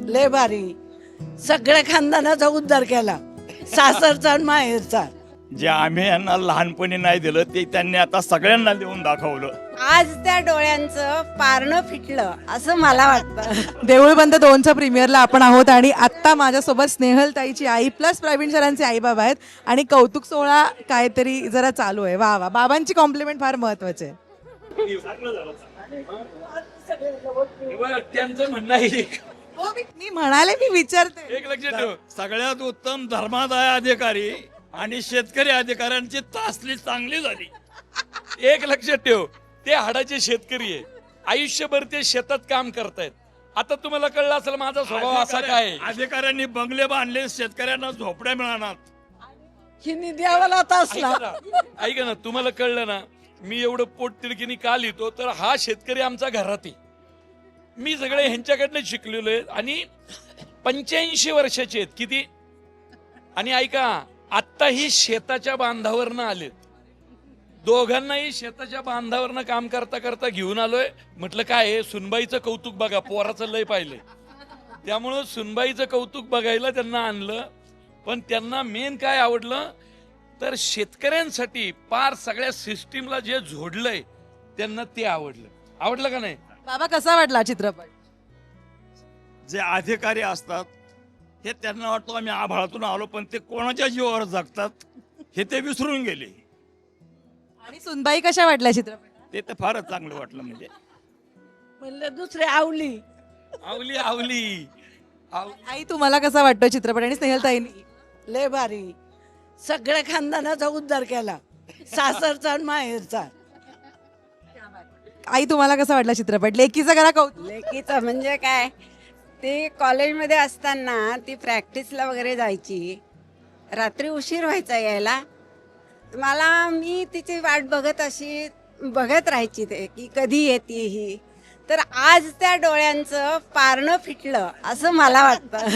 लय भारी. सगळ्या खानदानाचा उद्धार केला, सासरचा आणि माहेरचा. जे आम्ही यांना लहानपणी नाही दिलं ते त्यांनी आता सगळ्यांना देऊन दाखवलं. आज त्या डोळ्यांचं पारणं फिटलं असं मला वाटतं. देऊळ बंद 2च्या प्रीमियरला आपण आहोत आणि आत्ता माझ्यासोबत स्नेहल ताईची आई प्लस प्रवीण सरांचे आई बाबा आहेत आणि कौतुक सोहळा काहीतरी जरा चालू आहे. वा वा, बाबांची कॉम्प्लिमेंट फार महत्वाची आहे. त्यांचं म्हणणं आहे मी म्हणाले, मी विचारते. एक लक्षात ठेव, सगळ्यात उत्तम धर्मादाय अधिकारी आणि शेतकरी अधिकाऱ्यांची तासली चांगली झाली. एक लक्षात ठेव, ते हाडाचे शेतकरी आहे, आयुष्यभर ते शेतात काम करतायत. आता तुम्हाला कळलं असेल माझा स्वभाव असा काय. अधिकाऱ्यांनी बंगले बांधले, शेतकऱ्यांना झोपड्या मिळणार. हिनी द्यावाला तासला. ऐका ना, तुम्हाला कळलं ना मी एवढं पोट तिडकीने का लिहितो, तर हा शेतकरी आमचा घरात आहे. मी सगळे ह्यांच्याकडनं शिकलेलो आहे आणि 85 वर्षाचे आहेत. किती? आणि ऐका, आत्ताही शेताच्या बांधावरनं आलेत. दोघांनाही शेताच्या बांधावरनं काम करता करता घेऊन आलोय. म्हटलं काय आहे, सुनबाईचं कौतुक बघा, पोराचं लय पाहिलंय, त्यामुळं सुनबाईचं कौतुक बघायला त्यांना आणलं. पण त्यांना मेन काय आवडलं तर शेतकऱ्यांसाठी पार सगळ्या सिस्टीमला जे झोडलंय त्यांना ते आवडलं. आवडलं का नाही बाबा, कसा वाटला चित्रपट? जे अधिकारी असतात हे त्यांना वाटतं आम्ही आभाळातून आलो, पण ते कोणाच्या जीवावर जगतात हे ते विसरून गेले. आणि सुनबाई कशा वाटल्या चित्रपट? ते तर फारच चांगलं वाटलं. म्हणजे म्हणलं दुसरे आवली. आवली आवली आई, तुम्हाला कसा वाटतो चित्रपट? आणि स्नेहल ताईंनी लय भारी. सगळ्या खानदानाचा उद्धार केला, सासरचा आणि माहेरचा. आई, तुम्हाला कसा वाटला चित्रपट? लेकीचं करा कौतुक. लेकीचं म्हणजे काय, ते कॉलेजमध्ये असताना ती प्रॅक्टिसला वगैरे जायची, रात्री उशीर व्हायचा यायला. मी तिची वाट बघत अशी बघत राहायची ते की कधी येते ही. तर आज त्या डोळ्यांचं पारणं फिटलं असं मला वाटतं.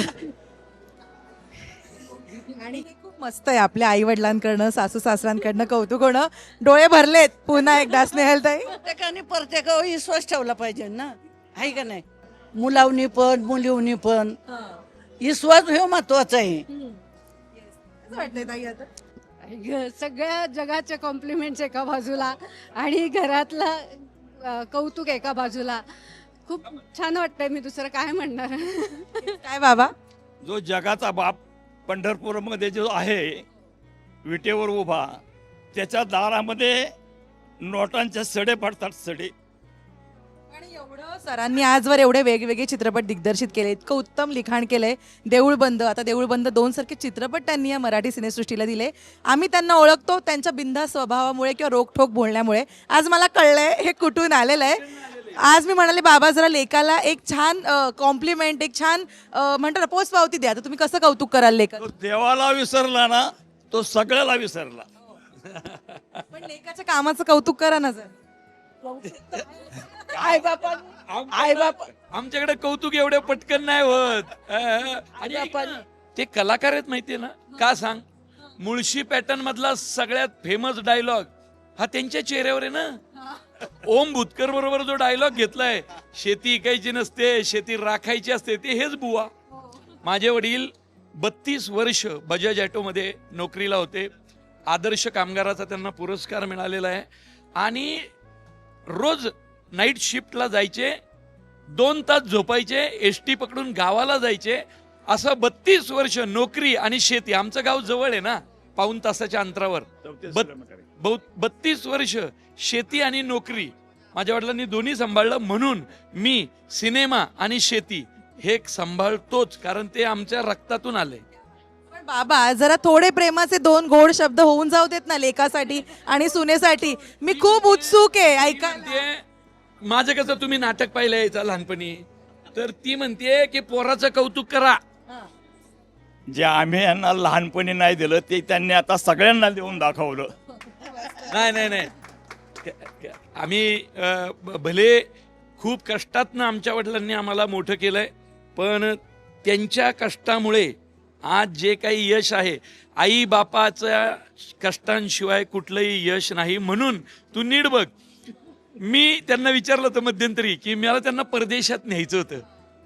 आणि हे खूप मस्त आहे, आपल्या आई वडिलांकडनं सासू सासऱ्यांकडनं कौतुक होणं. डोळे भरलेत पुन्हा एकदा स्नेहल ताई. प्रत्येकाने प्रत्येकावर विश्वास ठेवला पाहिजे ना, आहे का नाही? मुलावनी पण मुलीवनी पण विश्वास हे महत्वाचा आहे. कसं वाटतंय ताई आता? सगळ्या जगाचे कॉम्प्लिमेंट्स एका बाजूला आणि घरातला कौतुक एका बाजूला. खूप छान वाटतंय. मी दुसरं काय म्हणणार. काय बाबा? जो जगाचा बाप पंढरपूरमध्ये जो आहे विटेवर उभा, त्याच्या दारामध्ये नोटांच्या सडे पडतात, सडे. आणि एवढं सरांनी आजवर एवढे वेगवेगळे चित्रपट दिग्दर्शित केले, इतकं उत्तम लिखाण केलंय. देऊळ बंद, आता देऊळ बंद 2 सारखे चित्रपट त्यांनी या मराठी सिनेसृष्टीला दिले. आम्ही त्यांना ओळखतो त्यांच्या बिनधास्त स्वभावामुळे किंवा रोखठोक बोलण्यामुळे. आज मला कळलंय हे कुठून आलेलं आहे. आज मी म्हणाले, बाबा जरा लेकाला एक छान कॉम्प्लिमेंट, एक छान म्हणतो ना पोचपावती द्या. तर तुम्ही कसं कौतुक कराल लेखा? तो देवाला विसरला ना, तो सगळ्याला विसरला. पण लेकाच्या कामाचं कौतुक करा ना जर. आई बापा, आई बापा. आमच्याकडे कौतुक एवढे पटकन नाही होत. आणि ऐक ना, ते कलाकार आहेत माहितीये ना, का सांग, मुळशी पॅटर्न मधला सगळ्यात फेमस डायलॉग हा त्यांच्या चेहऱ्यावर आहे ना. ओम भूतकर बरोबर जो डायलॉग घेतलाय, शेती इकायची नसते, शेती राखायची असते, ते हेच बुवा. माझे वडील 32 वर्ष बजाज ऑटोमध्ये नोकरीला होते. आदर्श कामगाराचा त्यांना पुरस्कार मिळालेला आहे. आणि रोज नाईट शिफ्टला जायचे, 2 तास झोपायचे, एसटी पकडून गावाला जायचे. असं 32 वर्ष नोकरी आणि शेती. आमचं गाव जवळ आहे ना, पाऊण तासाच्या अंतरावर. 32 वर्ष शेती आणि नोकरी माझ्या वडिलांनी दोन्ही सांभाळलं. म्हणून मी सिनेमा आणि शेती हे सांभाळतोच, कारण ते आमच्या रक्तातून आले. पण बाबा जरा थोडे प्रेमाचे 2 गोड शब्द होऊन जाऊ देत ना लेकासाठी आणि सुनेसाठी. मी खूप उत्सुक आहे ऐका. ते माझं कसं, तुम्ही नाटक पाहिलं यायचं लहानपणी, तर ती म्हणते की पोराचं कौतुक करा. जे आम्ही यांना लहानपणी नाही दिलं ते त्यांनी आता सगळ्यांना देऊन दाखवलं. नाही नाही नाही, आम्ही भले खूप कष्टातनं आमच्या वडिलांनी आम्हाला मोठं केलंय, पण त्यांच्या कष्टामुळे आज जे काही यश आहे, आई बापाच्या कष्टांशिवाय कुठलंही यश नाही. म्हणून तू नीट बघ, मी त्यांना विचारलं होतं मध्यंतरी की मला त्यांना परदेशात न्यायचं होतं.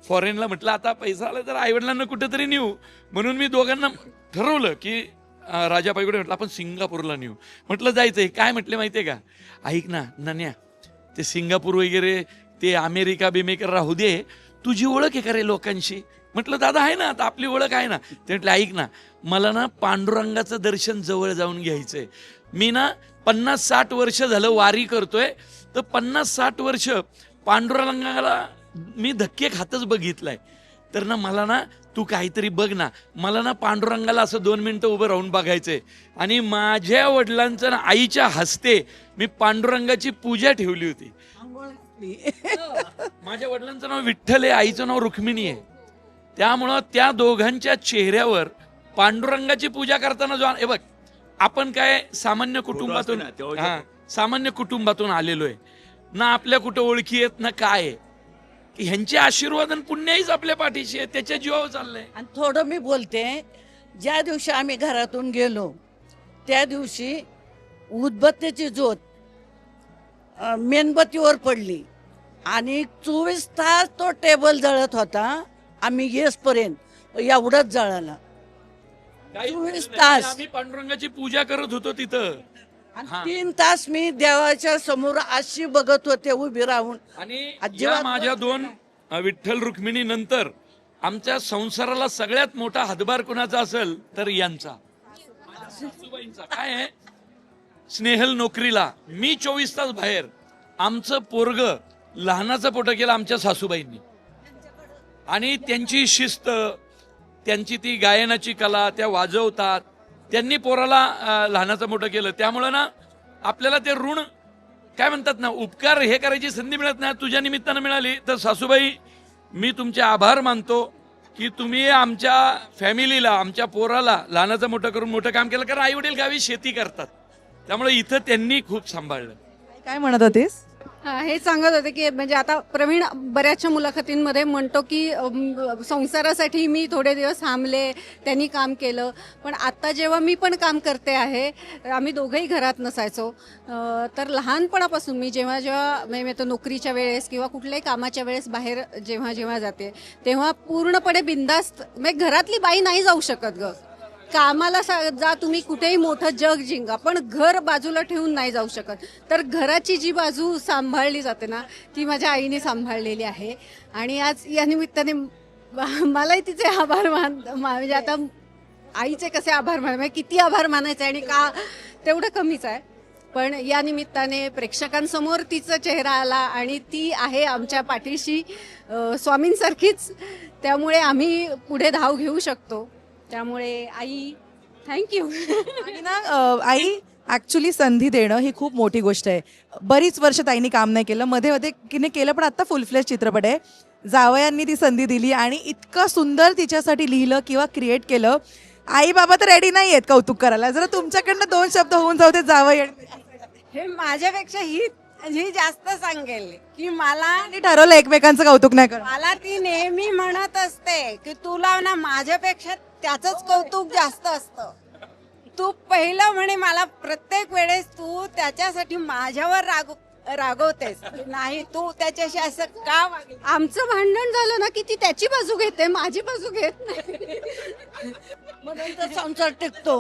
फॉरेनला. म्हटलं आता पैसा आला तर आईवडिलांना कुठेतरी नेऊ, म्हणून मी दोघांना ठरवलं की राजाबाईकडे म्हटलं आपण सिंगापूरला नेऊ. म्हटलं जायचंय. काय म्हटले माहितीये का, ऐक ना नन्या, ते सिंगापूर वगैरे ते अमेरिका बिमेरिका राहू दे, तुझी ओळख आहे का रे लोकांशी. म्हटलं दादा आहे ना, आता आपली ओळख आहे ना. ते म्हटलं ऐक ना, मला ना पांडुरंगाचं दर्शन जवळ जाऊन घ्यायचंय. मी ना 50-60 वर्ष झालं वारी करतोय, तर 50-60 वर्ष पांडुरंगाला मी धक्के खातच बघितलाय. तर ना मला ना तू काहीतरी बघ ना, मला ना पांडुरंगाला असं 2 मिनिटं उभं राहून बघायचंय. आणि माझ्या वडिलांचं ना आईच्या हस्ते मी पांडुरंगाची पूजा ठेवली होती. माझ्या वडिलांचं नाव विठ्ठल आहे, आईचं नाव रुक्मिणी आहे. त्यामुळं त्या दोघांच्या चेहऱ्यावर पांडुरंगाची पूजा करताना जो, हे बघ आपण काय सामान्य कुटुंबातून, हा सामान्य कुटुंबातून आलेलो आहे ना, आपल्या कुठं ओळखी आहेत ना काय आहे, की ह्यांचे आशीर्वाद आणि पुण्याहीच आपल्या पाठीशी आहे, त्याच्या जीवावर चाललंय. आणि थोडं मी बोलते, ज्या दिवशी आम्ही घरातून गेलो त्या दिवशी उदबत्तीची ज्योत मेणबत्तीवर पडली आणि 24 तास तो टेबल जळत होता. आम्ही येसपर्यंत एवढंच जळाला. 24 तास. आम्ही पांडुरंगाची पूजा करत होतो तिथं. आणि हा. 3 तास मी देवाच्या समोर अशी बघत होते उभी राहून. आणि अजिबात या माझ्या 2 विठ्ठल रुक्मिणी नंतर आमच्या संसाराला सगळ्यात मोठा हातभार कुणाचा असेल तर यांचा, सासूबाईंचा. काय आहे, स्नेहल नोकरीला, मी 24 तास बाहेर. आमचं पोरग लहानाचं पोटं केलं आमच्या सासूबाईंनी. आणि त्यांची शिस्त, त्यांची ती गायनाची कला, त्या वाजवतात, त्यांनी पोराला लहानाचं मोठं केलं. त्यामुळं ना आपल्याला ते ऋण काय म्हणतात ना, उपकार हे करायची संधी मिळत नाही. तुझ्या निमित्तानं मिळाली. तर सासूबाई, मी तुमचे आभार मानतो की तुम्ही आमच्या फॅमिलीला, आमच्या पोराला लहानाचं मोठं करून मोठं काम केलं. कारण आई वडील गावी शेती करतात, त्यामुळे इथं त्यांनी खूप सांभाळलं. काय म्हणत होतीस? हे सांगत होते की म्हणजे आता प्रवीण बऱ्याचशा मुलाखतींमध्ये म्हणतो की संसारासाठी मी थोडे दिवस थांबले, त्यांनी काम केलं. पण आता जेव्हा मी पण काम करते आहे, आम्ही दोघंही घरात नसायचो, तर लहानपणापासून मी जेव्हा जेव्हा म्हणजे तो नोकरीच्या वेळेस किंवा कुठल्याही कामाच्या वेळेस बाहेर जेव्हा जेव्हा जाते, तेव्हा पूर्णपणे बिंदास्त, म्हणजे घरातली बाई नाही जाऊ शकत ग. कामाला जा तुम्ही, कुठेही मोठं जग जिंका, पण घर बाजूला ठेवून नाही जाऊ शकत. तर घराची जी बाजू सांभाळली जाते ना, ती माझ्या आईने सांभाळलेली आहे. आणि आज या निमित्ताने मलाही तिचे आभार म्हणजे आता आईचे कसे आभार म्हणजे किती आभार मानायचे आणि का तेवढं कमीच आहे. पण या निमित्ताने प्रेक्षकांसमोर तिचा चेहरा आला आणि ती आहे आमच्या पाठीशी स्वामींसारखीच. त्यामुळे आम्ही पुढे धाव घेऊ शकतो. त्यामुळे आई थँक्यू. आणि ना आई, ऍक्च्युली संधी देणं ही खूप मोठी गोष्ट आहे. बरीच वर्ष ताईंनी काम नाही केलं, मध्ये मध्ये किने केलं, पण आता फुल फ्लेश चित्रपट आहे. जावयांनी ती संधी दिली आणि इतकं सुंदर तिच्यासाठी लिहिलं किंवा क्रिएट केलं. आई बाबा तर रेडी नाही आहेत कौतुक करायला. जरा तुमच्याकडनं 2 शब्द होऊन जाऊ दे जावई. हे माझ्यापेक्षा ही जास्त सांगेल की मला ठरवलं एकमेकांचं कौतुक नाही करत. मला ती नेहमी म्हणत असते की तुला ना माझ्यापेक्षा त्याचंच कौतुक जास्त असतं. तू पहिलं म्हणे मला प्रत्येक वेळेस तू त्याच्यासाठी माझ्यावर रागवतेस, नाही तू त्याच्याशी असं का वागली. आमचं भांडण झालं ना की ती त्याची बाजू घेते, माझी बाजू घेत नाही. म्हणून तर संसार टिकतो.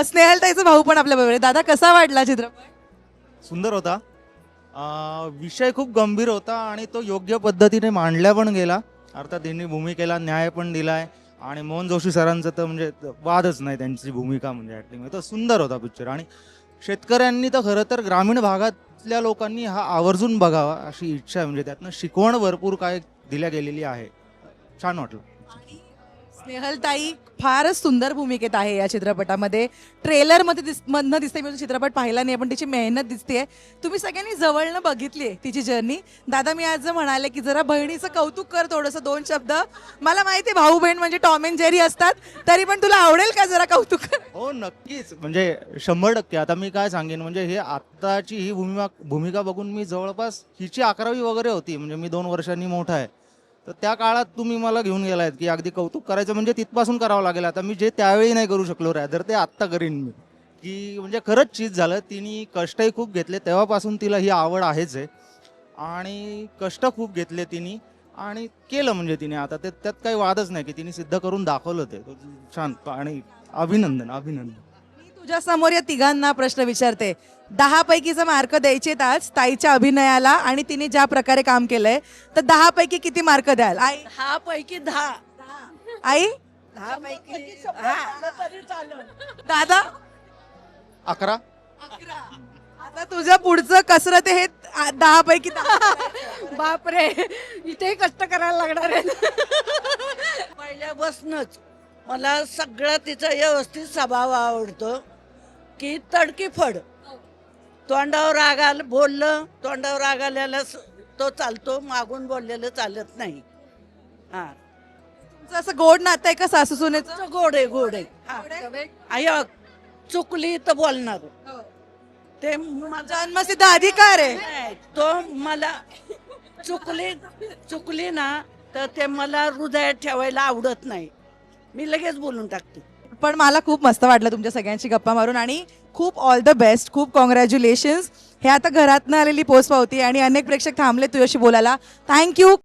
स्नेहल ताईचा भाऊ पण आपल्या बरोबर आहे. दादा, कसा वाटला चित्रपट? सुंदर होता. विषय खूप गंभीर होता आणि तो योग्य पद्धतीने मांडला पण गेला. अर्थात त्यांनी भूमिकेला न्याय पण दिलाय. आणि मोहन जोशी सरांचं तर म्हणजे वादच नाही, त्यांची भूमिका म्हणजे ॲक्टिंग तर सुंदर होता पिक्चर. आणि शेतकऱ्यांनी तर खरं तर ग्रामीण भागातल्या लोकांनी हा आवर्जून बघावा अशी इच्छा आहे. म्हणजे त्यातनं शिकवण भरपूर काय दिल्या गेलेली आहे. छान वाटलं. स्नेहल ताई फारच सुंदर भूमिकेत आहे या चित्रपटामध्ये. ट्रेलरमध्ये मधनं दिसते, मी चित्रपट पाहिला नाही पण तिची मेहनत दिसते. तुम्ही सगळ्यांनी जवळनं बघितली आहे तिची जर्नी. दादा, मी आज म्हणाले की जरा बहिणीचं कौतुक कर थोडंसं, 2 शब्द. मला माहिती आहे भाऊ बहीण म्हणजे टॉम अँड जेरी असतात, तरी पण तुला आवडेल का जरा कौतुक? हो नक्कीच, म्हणजे 100%. आता मी काय सांगेन, म्हणजे हे आत्ताची ही भूमिका बघून मी जवळपास हिची 11वी वगैरे होती, म्हणजे मी 2 वर्षांनी मोठा आहे. तर त्या काळात तुम्ही मला घेऊन गेलायत की अगदी कौतुक करायचं म्हणजे तिथपासून करावं लागेल. आता मी जे त्यावेळी नाही करू शकलो रॅदर ते आत्ता करीन मी, की म्हणजे खरंच चीज झालं. तिने कष्टही खूप घेतले, तेव्हापासून तिला ही आवड आहेच आहे आणि कष्ट खूप घेतले तिने. आणि केलं म्हणजे तिने आता ते त्यात काही वादच नाही की तिने सिद्ध करून दाखवलं ते तो छान आणि अभिनंदन अभिनंदन. मी तुझ्या समोर या तिघांना प्रश्न विचारते. 10 पैकीचे मार्क द्यायचेत आज ताईच्या अभिनयाला आणि तिने ज्या प्रकारे काम केलंय, तर 10 पैकी किती मार्क द्याल? आई 10 पैकी 10. आई 10 पैकी तरी चालेल. दादा 11. आता तुझं पुढचं कसरत आहे हे 10 पैकी 10. बापरे इथे कष्ट करायला लागणार आहे. पहिल्यापासूनच मला सगळं तिचा व्यवस्थित स्वभाव आवडतो की तडकीफड. तोंडावर राग आलं बोललं, तोंडावर राग आल्याला तो चालतो, मागून बोललेलं चालत नाही. हा तुमचं असं गोड नातं आहे का सासू सुनेचं? तो गोड आहे गोड आहे. हा. आई चुकली तर बोलणार ते माझा जन्मसिद्ध अधिकार आहे. नाही, तो मला चुकली ना तर ते मला हृदयात ठेवायला आवडत नाही. मी लगेच बोलून टाकते. पण मला खूप मस्त वाटलं तुमच्या सगळ्यांची गप्पा मारून आणि खूप ऑल द बेस्ट, खूप कॉंग्रॅच्युलेशन्स. हे आता घरातनं आलेली पोस्ट पावती आणि अनेक प्रेक्षक थांबले तुझ्याशी बोलायला. थँक्यू.